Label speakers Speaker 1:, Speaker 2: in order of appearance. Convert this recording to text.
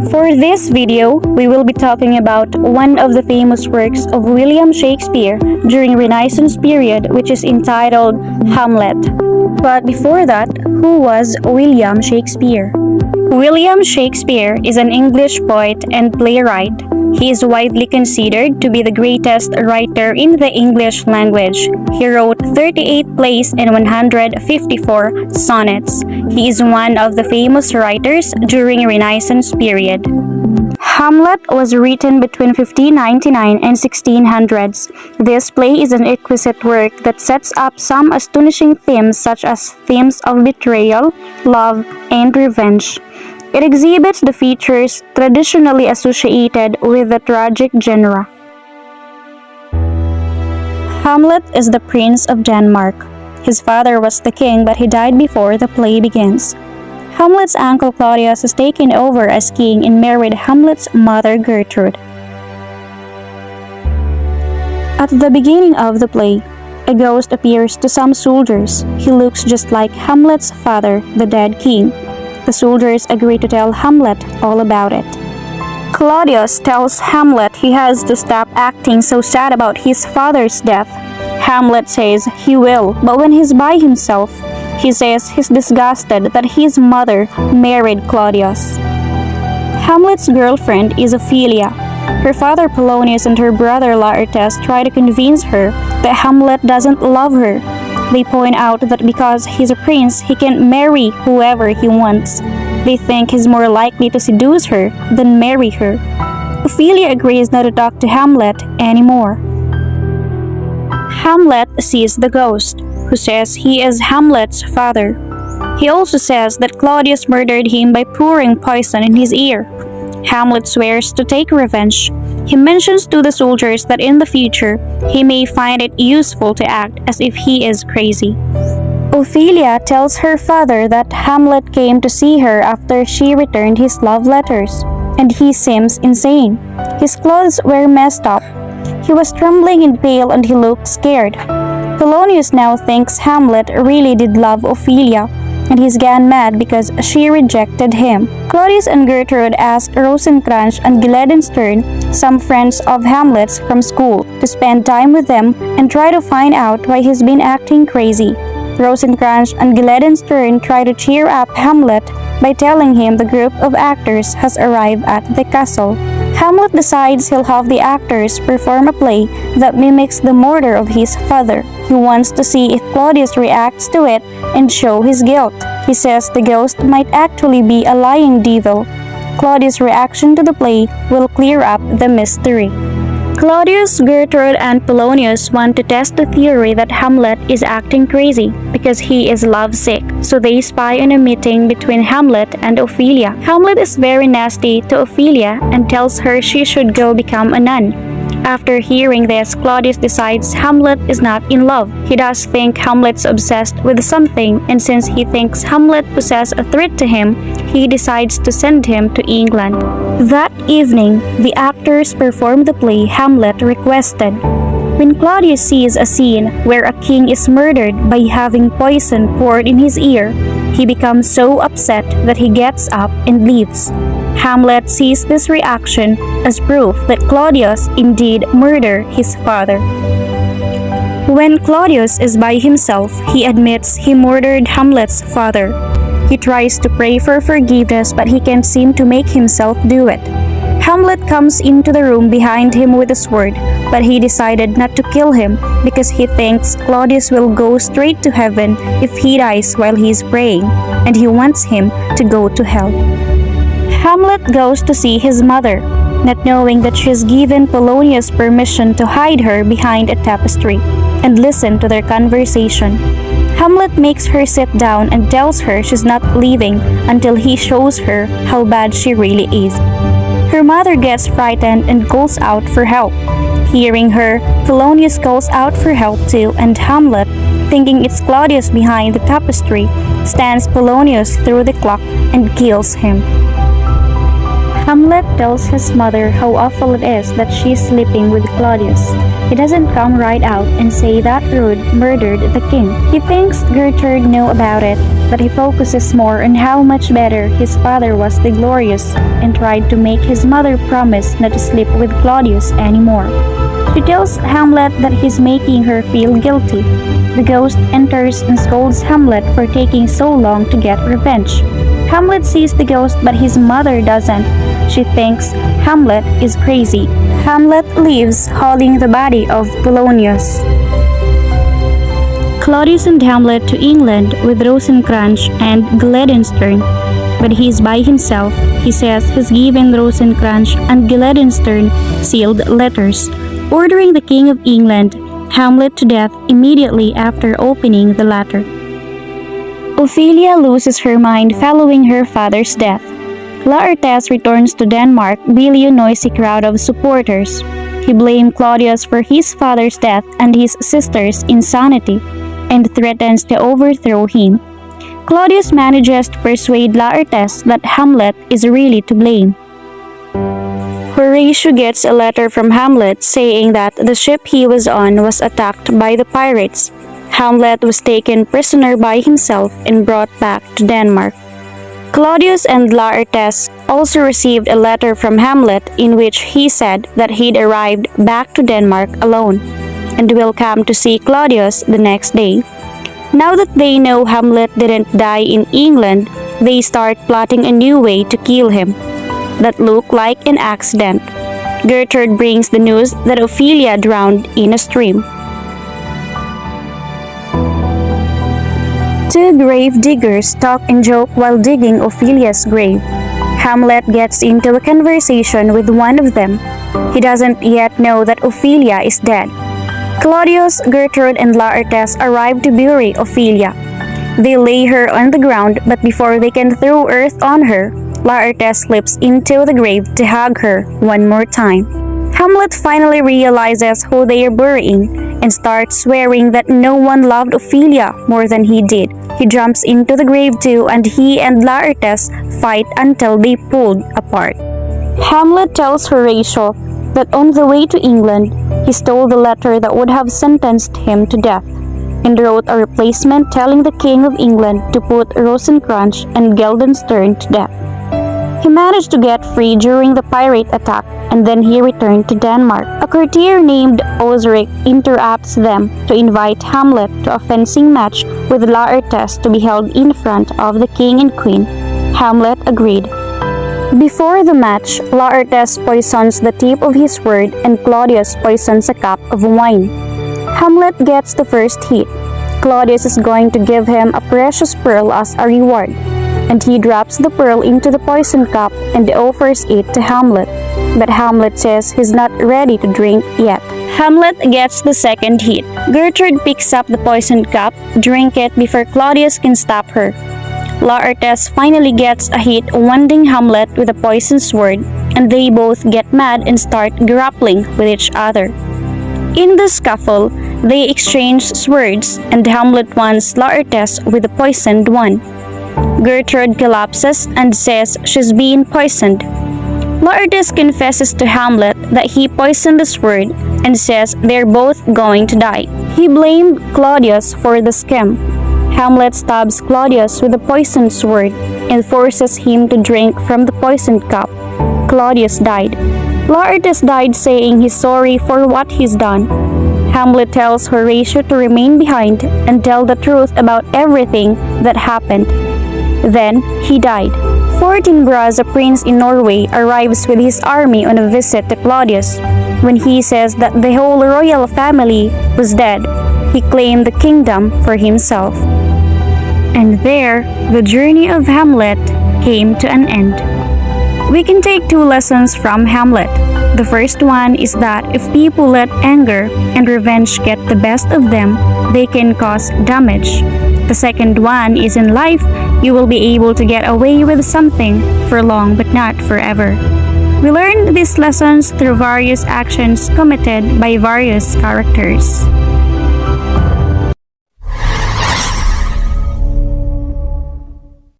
Speaker 1: For this video, we will be talking about one of the famous works of William Shakespeare during Renaissance period, which is entitled Hamlet. But before that, who was William Shakespeare? William Shakespeare is an English poet and playwright. He is widely considered to be the greatest writer in the English language. He wrote 38 plays and 154 sonnets. He is one of the famous writers during Renaissance period. Hamlet was written between 1599 and 1600s. This play is an exquisite work that sets up some astonishing themes such as themes of betrayal, love, and revenge. It exhibits the features traditionally associated with the tragic genre. Hamlet is the Prince of Denmark. His father was the king, but he died before the play begins. Hamlet's uncle Claudius has taken over as king and married Hamlet's mother Gertrude. At the beginning of the play, a ghost appears to some soldiers. He looks just like Hamlet's father, the dead king. The soldiers agree to tell Hamlet all about it. Claudius tells Hamlet he has to stop acting so sad about his father's death. Hamlet says he will, but when he's by himself, he says he's disgusted that his mother married Claudius. Hamlet's girlfriend is Ophelia. Her father Polonius and her brother Laertes try to convince her that Hamlet doesn't love her. They point out that because he's a prince, he can marry whoever he wants. They think he's more likely to seduce her than marry her. Ophelia agrees not to talk to Hamlet anymore. Hamlet sees the ghost, who says he is Hamlet's father. He also says that Claudius murdered him by pouring poison in his ear. Hamlet swears to take revenge. He mentions to the soldiers that in the future, he may find it useful to act as if he is crazy. Ophelia tells her father that Hamlet came to see her after she returned his love letters, and he seems insane. His clothes were messed up. He was trembling and pale and he looked scared. Polonius now thinks Hamlet really did love Ophelia, and he's gone mad because she rejected him. Claudius and Gertrude ask Rosencrantz and Guildenstern, some friends of Hamlet's from school, to spend time with them and try to find out why he's been acting crazy. Rosencrantz and Guildenstern try to cheer up Hamlet by telling him the group of actors has arrived at the castle. Hamlet decides he'll have the actors perform a play that mimics the murder of his father. He wants to see if Claudius reacts to it and show his guilt. He says the ghost might actually be a lying devil. Claudius' reaction to the play will clear up the mystery. Claudius, Gertrude, and Polonius want to test the theory that Hamlet is acting crazy because he is lovesick, so they spy on a meeting between Hamlet and Ophelia. Hamlet is very nasty to Ophelia and tells her she should go become a nun. After hearing this, Claudius decides Hamlet is not in love. He does think Hamlet's obsessed with something, and since he thinks Hamlet possesses a threat to him, he decides to send him to England. That evening, the actors perform the play Hamlet requested. When Claudius sees a scene where a king is murdered by having poison poured in his ear, he becomes so upset that he gets up and leaves. Hamlet sees this reaction as proof that Claudius indeed murdered his father. When Claudius is by himself, he admits he murdered Hamlet's father. He tries to pray for forgiveness, but he can't seem to make himself do it. Hamlet comes into the room behind him with a sword, but he decided not to kill him because he thinks Claudius will go straight to heaven if he dies while he is praying, and he wants him to go to hell. Hamlet goes to see his mother, not knowing that she has given Polonius permission to hide her behind a tapestry and listen to their conversation. Hamlet makes her sit down and tells her she's not leaving until he shows her how bad she really is. Her mother gets frightened and calls out for help. Hearing her, Polonius calls out for help too, and Hamlet, thinking it's Claudius behind the tapestry, stands Polonius through the clock and kills him. Hamlet tells his mother how awful it is that she's sleeping with Claudius. He doesn't come right out and say that Rude murdered the king. He thinks Gertrude knew about it, but he focuses more on how much better his father was the Glorious and tried to make his mother promise not to sleep with Claudius anymore. She tells Hamlet that he's making her feel guilty. The ghost enters and scolds Hamlet for taking so long to get revenge. Hamlet sees the ghost, but his mother doesn't. She thinks Hamlet is crazy. Hamlet leaves hauling the body of Polonius. Claudius and Hamlet to England with Rosencrantz and Guildenstern. But he's by himself. He says he's given Rosencrantz and Guildenstern sealed letters, ordering the King of England, Hamlet, to death immediately after opening the latter. Ophelia loses her mind following her father's death. Laertes returns to Denmark with a noisy crowd of supporters. He blames Claudius for his father's death and his sister's insanity, and threatens to overthrow him. Claudius manages to persuade Laertes that Hamlet is really to blame. Horatio gets a letter from Hamlet saying that the ship he was on was attacked by the pirates. Hamlet was taken prisoner by himself and brought back to Denmark. Claudius and Laertes also received a letter from Hamlet in which he said that he'd arrived back to Denmark alone and will come to see Claudius the next day. Now that they know Hamlet didn't die in England, they start plotting a new way to kill him that looked like an accident. Gertrude brings the news that Ophelia drowned in a stream. Two grave diggers talk and joke while digging Ophelia's grave. Hamlet gets into a conversation with one of them. He doesn't yet know that Ophelia is dead. Claudius, Gertrude, and Laertes arrive to bury Ophelia. They lay her on the ground, but before they can throw earth on her, Laertes slips into the grave to hug her one more time. Hamlet finally realizes who they are burying and starts swearing that no one loved Ophelia more than he did. He jumps into the grave too, and he and Laertes fight until they pulled apart. Hamlet tells Horatio that on the way to England, he stole the letter that would have sentenced him to death and wrote a replacement telling the King of England to put Rosencrantz and Guildenstern to death. He managed to get free during the pirate attack, and then he returned to Denmark. A courtier named Osric interrupts them to invite Hamlet to a fencing match with Laertes to be held in front of the king and queen. Hamlet agreed. Before the match, Laertes poisons the tip of his sword and Claudius poisons a cup of wine. Hamlet gets the first hit. Claudius is going to give him a precious pearl as a reward, and he drops the pearl into the poison cup and offers it to Hamlet. But Hamlet says he's not ready to drink yet. Hamlet gets the second hit. Gertrude picks up the poisoned cup, drink it before Claudius can stop her. Laertes finally gets a hit wounding Hamlet with a poisoned sword, and they both get mad and start grappling with each other. In the scuffle, they exchange swords, and Hamlet wounds Laertes with a poisoned one. Gertrude collapses and says she's being poisoned. Laertes confesses to Hamlet that he poisoned the sword and says they're both going to die. He blamed Claudius for the scam. Hamlet stabs Claudius with a poisoned sword and forces him to drink from the poisoned cup. Claudius died. Laertes died saying he's sorry for what he's done. Hamlet tells Horatio to remain behind and tell the truth about everything that happened. Then he died. Fortinbras, a prince in Norway, arrives with his army on a visit to Claudius. When he says that the whole royal family was dead, he claimed the kingdom for himself. And there, the journey of Hamlet came to an end. We can take two lessons from Hamlet. The first one is that if people let anger and revenge get the best of them, they can cause damage. The second one is in life, you will be able to get away with something for long but not forever. We learned these lessons through various actions committed by various characters.